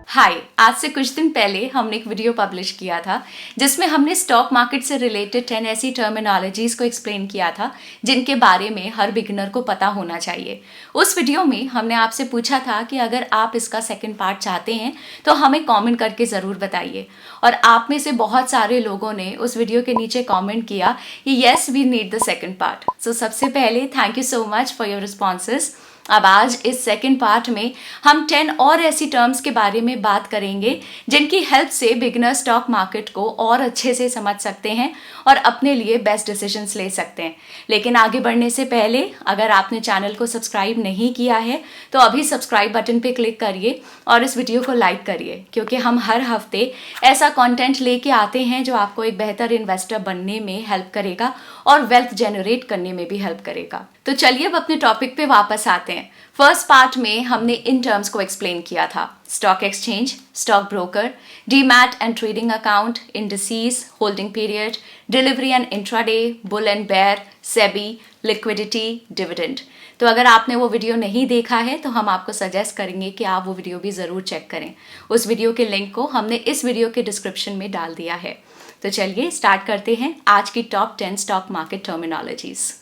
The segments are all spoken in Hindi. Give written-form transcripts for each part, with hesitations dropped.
हाय, आज से कुछ दिन पहले हमने एक वीडियो पब्लिश किया था जिसमें हमने स्टॉक मार्केट से रिलेटेड 10 ऐसी टर्मिनोलॉजीज को एक्सप्लेन किया था जिनके बारे में हर बिगिनर को पता होना चाहिए। उस वीडियो में हमने आपसे पूछा था कि अगर आप इसका सेकंड पार्ट चाहते हैं तो हमें कमेंट करके ज़रूर बताइए, और आप में से बहुत सारे लोगों ने उस वीडियो के नीचे कॉमेंट किया कि yes we need the second part. So सबसे पहले thank you so much for your responses. अब आज इस सेकंड पार्ट में हम 10 और ऐसी टर्म्स के बारे में बात करेंगे जिनकी हेल्प से बिगिनर स्टॉक मार्केट को और अच्छे से समझ सकते हैं और अपने लिए बेस्ट डिसीजंस ले सकते हैं। लेकिन आगे बढ़ने से पहले अगर आपने चैनल को सब्सक्राइब नहीं किया है तो अभी सब्सक्राइब बटन पे क्लिक करिए और इस वीडियो को लाइक करिए, क्योंकि हम हर हफ्ते ऐसा कंटेंट लेके आते हैं जो आपको एक बेहतर इन्वेस्टर बनने में हेल्प करेगा और वेल्थ जनरेट करने में भी हेल्प करेगा। तो चलिए अब अपने टॉपिक पे वापस आते हैं। फर्स्ट पार्ट में हमने इन टर्म्स को एक्सप्लेन किया था: stock exchange, stock broker, demat and trading account, indices, holding period, delivery and intraday, bull and bear, SEBI, liquidity, dividend. तो अगर आपने वो वीडियो नहीं देखा है तो हम आपको सजेस्ट करेंगे कि आप वो वीडियो भी ज़रूर चेक करें। उस वीडियो के लिंक को हमने इस वीडियो के डिस्क्रिप्शन में डाल दिया है। तो चलिए स्टार्ट करते हैं आज की टॉप 10 स्टॉक मार्केट टर्मिनोलॉजीज।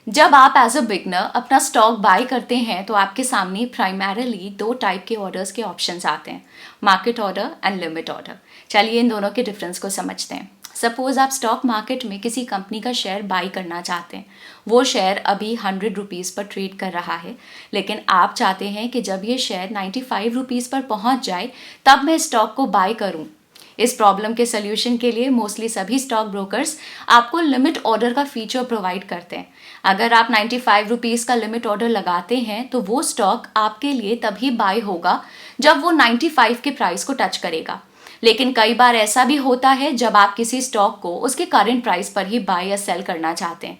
जब आप एज अ बिगनर अपना स्टॉक बाय करते हैं तो आपके सामने प्राइमरीली दो टाइप के ऑर्डर्स के ऑप्शंस आते हैं: market order and limit order. चलिए इन दोनों के डिफरेंस को समझते हैं। सपोज आप स्टॉक मार्केट में किसी कंपनी का शेयर बाई करना चाहते हैं। वो शेयर अभी 100 रुपीज़ पर ट्रेड कर रहा है, लेकिन आप चाहते हैं कि जब ये शेयर 95 रुपीज़ पर पहुंच जाए तब मैं स्टॉक को बाय करूं। इस प्रॉब्लम के सोल्यूशन के लिए मोस्टली सभी स्टॉक ब्रोकर्स आपको लिमिट ऑर्डर का फीचर प्रोवाइड करते हैं। अगर आप 95 रुपीज़ का लिमिट ऑर्डर लगाते हैं तो वो स्टॉक आपके लिए तभी बाय होगा जब वो 95 के प्राइस को टच करेगा। लेकिन कई बार ऐसा भी होता है जब आप किसी स्टॉक को उसके करंट प्राइस पर ही बाय या सेल करना चाहते हैं,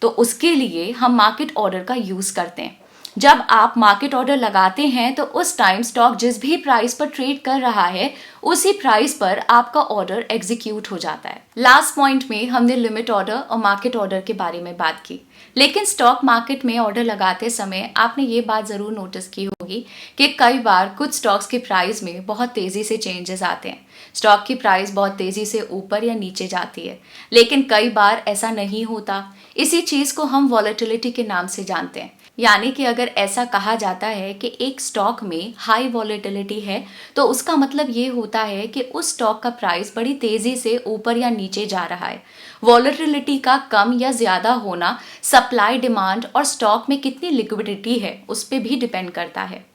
तो उसके लिए हम मार्केट ऑर्डर का यूज़ करते हैं। जब आप मार्केट ऑर्डर लगाते हैं तो उस टाइम स्टॉक जिस भी प्राइस पर ट्रेड कर रहा है उसी प्राइस पर आपका ऑर्डर एग्जीक्यूट हो जाता है। लास्ट पॉइंट में हमने लिमिट ऑर्डर और मार्केट ऑर्डर के बारे में बात की, लेकिन स्टॉक मार्केट में ऑर्डर लगाते समय आपने ये बात ज़रूर नोटिस की होगी कि कई बार कुछ स्टॉक्स के प्राइस में बहुत तेज़ी से चेंजेस आते हैं। स्टॉक की प्राइस बहुत तेज़ी से ऊपर या नीचे जाती है, लेकिन कई बार ऐसा नहीं होता। इसी चीज़ को हम वॉलेटिलिटी के नाम से जानते हैं। यानी कि अगर ऐसा कहा जाता है कि एक स्टॉक में हाई वॉलेटिलिटी है तो उसका मतलब ये होता है कि उस स्टॉक का प्राइस बड़ी तेज़ी से ऊपर या नीचे जा रहा है। वॉलेटिलिटी का कम या ज़्यादा होना सप्लाई, डिमांड और स्टॉक में कितनी लिक्विडिटी है उस पर भी डिपेंड करता है।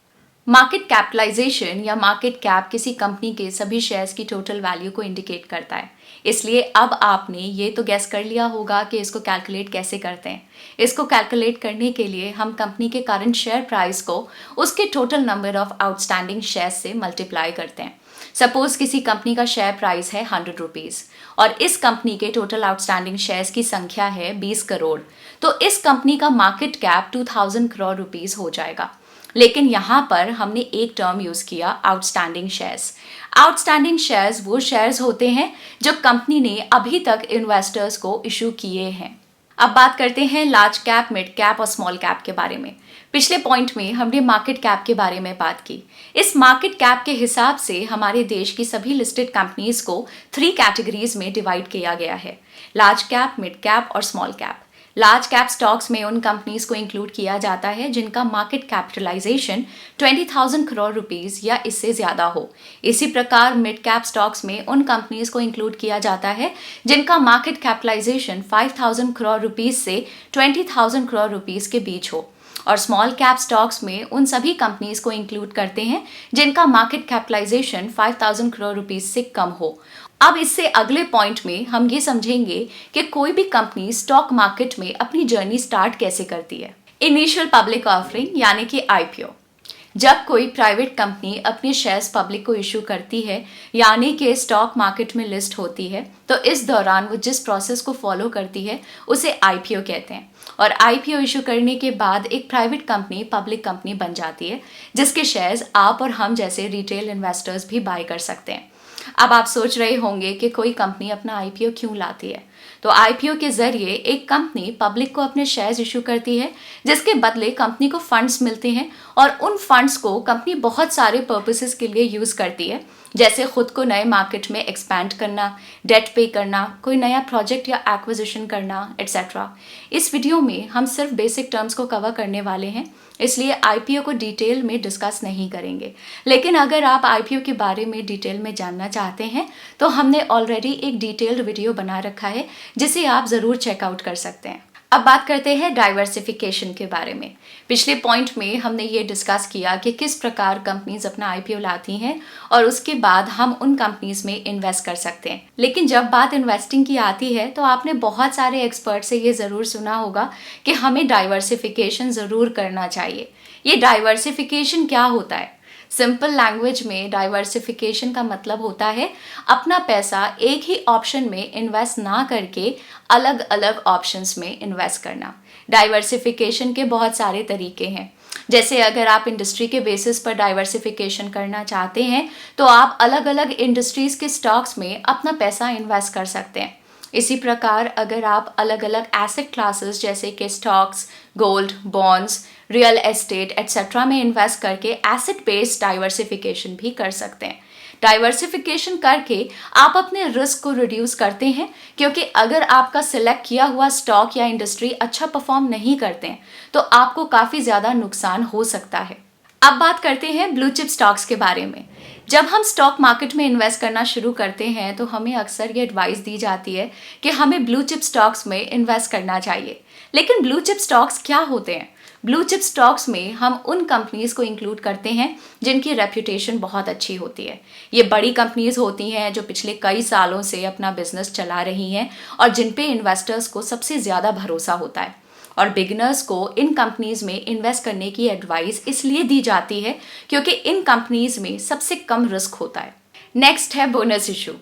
मार्केट कैपिटलाइजेशन या मार्केट कैप किसी कंपनी के सभी शेयर्स की टोटल वैल्यू को इंडिकेट करता है। इसलिए अब आपने ये तो गैस कर लिया होगा कि इसको कैलकुलेट कैसे करते हैं। इसको कैलकुलेट करने के लिए हम कंपनी के करंट शेयर प्राइस को उसके total number of outstanding shares से मल्टीप्लाई करते हैं। सपोज किसी कंपनी का शेयर प्राइस है 100 रुपीज़ और इस कंपनी के टोटल आउटस्टैंडिंग शेयर्स की संख्या है 20 करोड़, तो इस कंपनी का मार्केट कैप 2000 करोड़ रुपीज़ हो जाएगा। लेकिन यहाँ पर हमने एक टर्म यूज़ किया, आउटस्टैंडिंग शेयर्स। आउटस्टैंडिंग शेयर्स वो शेयर्स होते हैं जो कंपनी ने अभी तक इन्वेस्टर्स को इशू किए हैं। अब बात करते हैं लार्ज कैप, मिड कैप और स्मॉल कैप के बारे में। पिछले पॉइंट में हमने मार्केट कैप के बारे में बात की। इस मार्केट कैप के हिसाब से हमारे देश की सभी लिस्टेड कंपनीज को 3 कैटेगरीज में डिवाइड किया गया है: लार्ज कैप, मिड कैप और small cap. Large cap stocks में उन कंपनीज को इंक्लूड किया जाता है जिनका मार्केट कैपिटलाइजेशन 20,000 करोड़ रुपीस या इससे ज़्यादा हो। इसी प्रकार मिड कैप स्टॉक्स में उन कंपनीज को इंक्लूड किया जाता है जिनका मार्केट कैपिटलाइजेशन 5,000 करोड़ रुपीस से 20,000 करोड़ रुपीस के बीच हो। और स्मॉल कैप स्टॉक्स में उन सभी कंपनीज को इंक्लूड करते हैं जिनका मार्केट कैपिटलाइजेशन 5,000 करोड़ रुपीस से कम हो। अब इससे अगले पॉइंट में हम ये समझेंगे कि कोई भी कंपनी स्टॉक मार्केट में अपनी जर्नी स्टार्ट कैसे करती है। इनिशियल पब्लिक ऑफरिंग यानी कि आईपीओ। जब कोई प्राइवेट कंपनी अपने शेयर्स पब्लिक को इशू करती है यानी कि स्टॉक मार्केट में लिस्ट होती है, तो इस दौरान वो जिस प्रोसेस को फॉलो करती है उसे आईपीओ कहते हैं। और आईपीओ इशू करने के बाद एक प्राइवेट कंपनी पब्लिक कंपनी बन जाती है जिसके शेयर्स आप और हम जैसे रिटेल इन्वेस्टर्स भी बाय कर सकते हैं। अब आप सोच रहे होंगे कि कोई कंपनी अपना आईपीओ क्यों लाती है, तो आईपीओ के जरिए एक कंपनी पब्लिक को अपने शेयर्स इशू करती है, जिसके बदले कंपनी को फंड्स मिलते हैं और उन फंड्स को कंपनी बहुत सारे पर्पसेस के लिए यूज करती है, जैसे खुद को नए मार्केट में एक्सपैंड करना, डेट पे करना, कोई नया प्रोजेक्ट या एक्विजिशन करना, एटसेट्रा। इस वीडियो में हम सिर्फ बेसिक टर्म्स को कवर करने वाले हैं, इसलिए आईपीओ को डिटेल में डिस्कस नहीं करेंगे। लेकिन अगर आप आईपीओ के बारे में डिटेल में जानना चाहते हैं तो हमने ऑलरेडी एक डिटेल्ड वीडियो बना रखा है, जिसे आप ज़रूर चेकआउट कर सकते हैं। अब बात करते हैं डाइवर्सिफिकेशन के बारे में। पिछले पॉइंट में हमने ये डिस्कस किया कि किस प्रकार कंपनीज अपना आईपीओ लाती हैं और उसके बाद हम उन कंपनीज में इन्वेस्ट कर सकते हैं। लेकिन जब बात इन्वेस्टिंग की आती है तो आपने बहुत सारे एक्सपर्ट से ये ज़रूर सुना होगा कि हमें डाइवर्सिफिकेशन ज़रूर करना चाहिए। ये डाइवर्सिफिकेशन क्या होता है? सिंपल लैंग्वेज में डाइवर्सिफिकेशन का मतलब होता है अपना पैसा एक ही ऑप्शन में इन्वेस्ट ना करके अलग अलग ऑप्शंस में इन्वेस्ट करना। डाइवर्सिफिकेशन के बहुत सारे तरीके हैं, जैसे अगर आप इंडस्ट्री के बेसिस पर डाइवर्सिफिकेशन करना चाहते हैं तो आप अलग अलग इंडस्ट्रीज के स्टॉक्स में अपना पैसा इन्वेस्ट कर सकते हैं। इसी प्रकार अगर आप अलग अलग एसेट क्लासेस जैसे कि stocks, gold, bonds, real estate etcetera में इन्वेस्ट करके एसेट बेस्ड डाइवर्सिफिकेशन भी कर सकते हैं। डाइवर्सिफिकेशन करके आप अपने रिस्क को रिड्यूस करते हैं, क्योंकि अगर आपका सिलेक्ट किया हुआ स्टॉक या इंडस्ट्री अच्छा परफॉर्म नहीं करते हैं तो आपको काफ़ी ज़्यादा नुकसान हो सकता है। अब बात करते हैं ब्लू चिप स्टॉक्स के बारे में। जब हम स्टॉक मार्केट में इन्वेस्ट करना शुरू करते हैं तो हमें अक्सर ये एडवाइस दी जाती है कि हमें ब्लू चिप स्टॉक्स में इन्वेस्ट करना चाहिए। लेकिन ब्लू चिप स्टॉक्स क्या होते हैं? ब्लू चिप स्टॉक्स में हम उन कंपनीज को इंक्लूड करते हैं जिनकी रेप्यूटेशन बहुत अच्छी होती है। ये बड़ी कंपनीज होती हैं जो पिछले कई सालों से अपना बिजनेस चला रही हैं और जिन पे इन्वेस्टर्स को सबसे ज़्यादा भरोसा होता है। और बिगिनर्स को इन कंपनीज में इन्वेस्ट करने की एडवाइस इसलिए दी जाती है क्योंकि इन कंपनीज में सबसे कम रिस्क होता है। नेक्स्ट है बोनस इशू।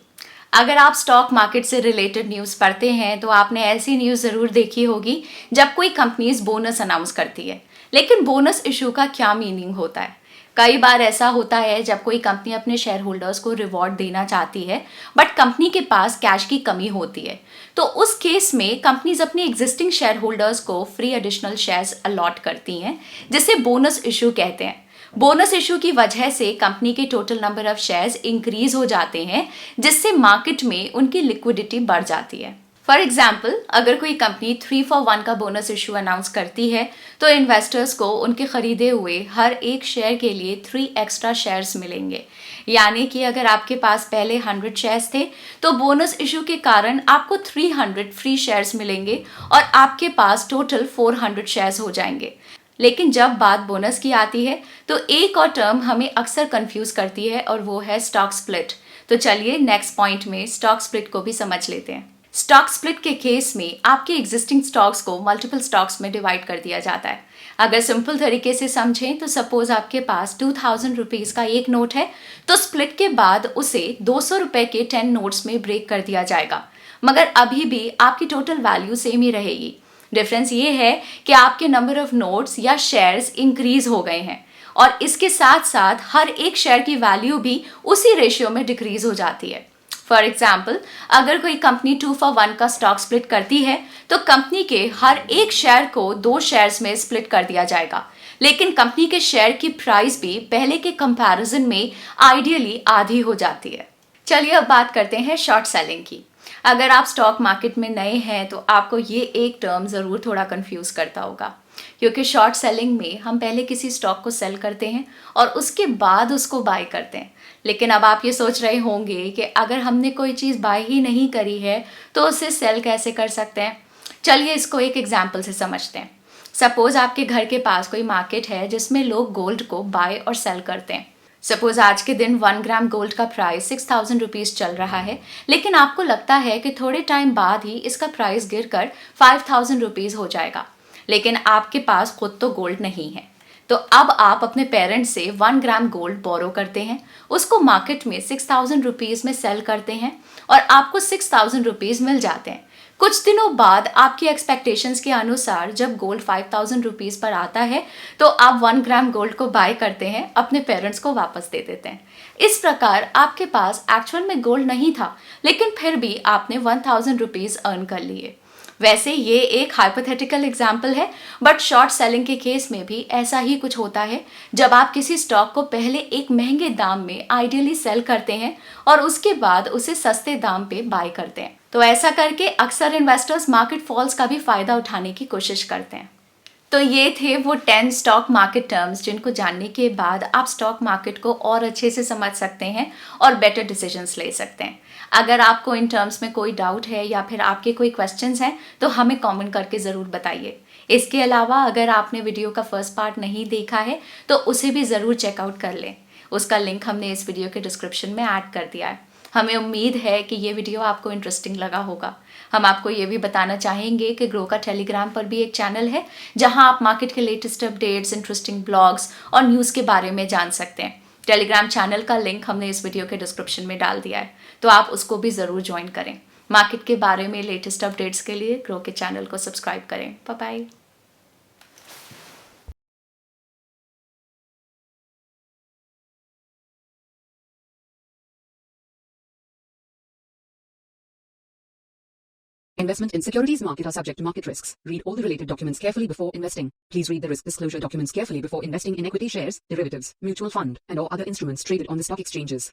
अगर आप स्टॉक मार्केट से रिलेटेड न्यूज़ पढ़ते हैं तो आपने ऐसी न्यूज़ ज़रूर देखी होगी जब कोई कंपनीज बोनस अनाउंस करती है। लेकिन बोनस इशू का क्या मीनिंग होता है? कई बार ऐसा होता है जब कोई कंपनी अपने शेयर होल्डर्स को रिवॉर्ड देना चाहती है बट कंपनी के पास कैश की कमी होती है, तो उस केस में कंपनीज अपने एग्जिस्टिंग शेयर होल्डर्स को फ्री एडिशनल शेयर्स अलॉट करती हैं, जिसे बोनस इशू कहते हैं। बोनस इशू की वजह से कंपनी के total number of shares increase हो जाते हैं, जिससे मार्केट में उनकी लिक्विडिटी बढ़ जाती है। फॉर एग्जाम्पल, अगर कोई कंपनी 3 for 1 का बोनस इशू अनाउंस करती है तो इन्वेस्टर्स को उनके खरीदे हुए हर एक शेयर के लिए 3 एक्स्ट्रा शेयर्स मिलेंगे। यानी कि अगर आपके पास पहले 100 शेयर्स थे तो बोनस इशू के कारण आपको 300 फ्री शेयर्स मिलेंगे और आपके पास टोटल 400 शेयर्स हो जाएंगे। लेकिन जब बात बोनस की आती है तो एक और टर्म हमें अक्सर कंफ्यूज करती है और वो है स्टॉक स्प्लिट। तो चलिए नेक्स्ट पॉइंट में स्टॉक स्प्लिट को भी समझ लेते हैं। स्टॉक स्प्लिट के केस में आपके एग्जिस्टिंग स्टॉक्स को मल्टीपल स्टॉक्स में डिवाइड कर दिया जाता है। अगर सिंपल तरीके से समझें तो सपोज आपके पास 2000 रुपीज़ का एक नोट है, तो स्प्लिट के बाद उसे 200 रुपए के 10 नोट्स में ब्रेक कर दिया जाएगा, मगर अभी भी आपकी टोटल वैल्यू सेम ही रहेगी। डिफरेंस ये है कि आपके नंबर ऑफ नोट्स या शेयर्स इंक्रीज हो गए हैं और इसके साथ साथ हर एक शेयर की वैल्यू भी उसी रेशियो में डिक्रीज हो जाती है। फॉर एग्जाम्पल, अगर कोई कंपनी 2 for 1 का स्टॉक स्प्लिट करती है तो कंपनी के हर एक शेयर को 2 शेयर्स में स्प्लिट कर दिया जाएगा, लेकिन कंपनी के शेयर की प्राइस भी पहले के कंपैरिजन में आइडियली आधी हो जाती है। चलिए अब बात करते हैं शॉर्ट सेलिंग की। अगर आप स्टॉक मार्केट में नए हैं तो आपको ये एक टर्म ज़रूर थोड़ा कंफ्यूज करता होगा, क्योंकि शॉर्ट सेलिंग में हम पहले किसी स्टॉक को सेल करते हैं और उसके बाद उसको बाय करते हैं। लेकिन अब आप ये सोच रहे होंगे कि अगर हमने कोई चीज़ बाय ही नहीं करी है तो उसे सेल कैसे कर सकते हैं। चलिए इसको एक एग्जाम्पल से समझते हैं। सपोज आपके घर के पास कोई मार्केट है जिसमें लोग गोल्ड को बाय और सेल करते हैं। सपोज आज के दिन 1 ग्राम गोल्ड का प्राइस 6000 रुपीज़ चल रहा है, लेकिन आपको लगता है कि थोड़े टाइम बाद ही इसका प्राइस गिरकर 5000 रुपीज़ हो जाएगा, लेकिन आपके पास खुद तो गोल्ड नहीं है। तो अब आप अपने पेरेंट्स से 1 ग्राम गोल्ड बोरो करते हैं, उसको मार्केट में 6000 रुपीज़ में सेल करते हैं और आपको 6000 रुपीज़ मिल जाते हैं। कुछ दिनों बाद आपकी एक्सपेक्टेशंस के अनुसार जब गोल्ड 5,000 रुपीज़ पर आता है तो आप 1 ग्राम गोल्ड को बाय करते हैं, अपने पेरेंट्स को वापस दे देते हैं। इस प्रकार आपके पास एक्चुअल में गोल्ड नहीं था, लेकिन फिर भी आपने 1,000 रुपीज़ अर्न कर लिए। वैसे ये एक हाइपोथेटिकल एग्जाम्पल है, बट शॉर्ट सेलिंग के केस में भी ऐसा ही कुछ होता है, जब आप किसी स्टॉक को पहले एक महंगे दाम में आइडियली सेल करते हैं और उसके बाद उसे सस्ते दाम पे बाय करते हैं। तो ऐसा करके अक्सर इन्वेस्टर्स मार्केट फॉल्स का भी फायदा उठाने की कोशिश करते हैं। तो ये थे वो 10 स्टॉक मार्केट टर्म्स जिनको जानने के बाद आप स्टॉक मार्केट को और अच्छे से समझ सकते हैं और बेटर डिसीजंस ले सकते हैं। अगर आपको इन टर्म्स में कोई डाउट है या फिर आपके कोई क्वेश्चंस हैं तो हमें कमेंट करके ज़रूर बताइए। इसके अलावा अगर आपने वीडियो का फर्स्ट पार्ट नहीं देखा है तो उसे भी ज़रूर चेकआउट कर लें। उसका लिंक हमने इस वीडियो के डिस्क्रिप्शन में ऐड कर दिया है। हमें उम्मीद है कि ये वीडियो आपको इंटरेस्टिंग लगा होगा। हम आपको ये भी बताना चाहेंगे कि ग्रो का टेलीग्राम पर भी एक चैनल है जहां आप मार्केट के लेटेस्ट अपडेट्स, इंटरेस्टिंग ब्लॉग्स और न्यूज़ के बारे में जान सकते हैं। टेलीग्राम चैनल का लिंक हमने इस वीडियो के डिस्क्रिप्शन में डाल दिया है, तो आप उसको भी ज़रूर ज्वाइन करें। मार्केट के बारे में लेटेस्ट अपडेट्स के लिए ग्रो के चैनल को सब्सक्राइब करें। Bye bye. Investment in securities market are subject to market risks. Read all the related documents carefully before investing. Please read the risk disclosure documents carefully before investing in equity shares, derivatives, mutual fund, and or other instruments traded on the stock exchanges.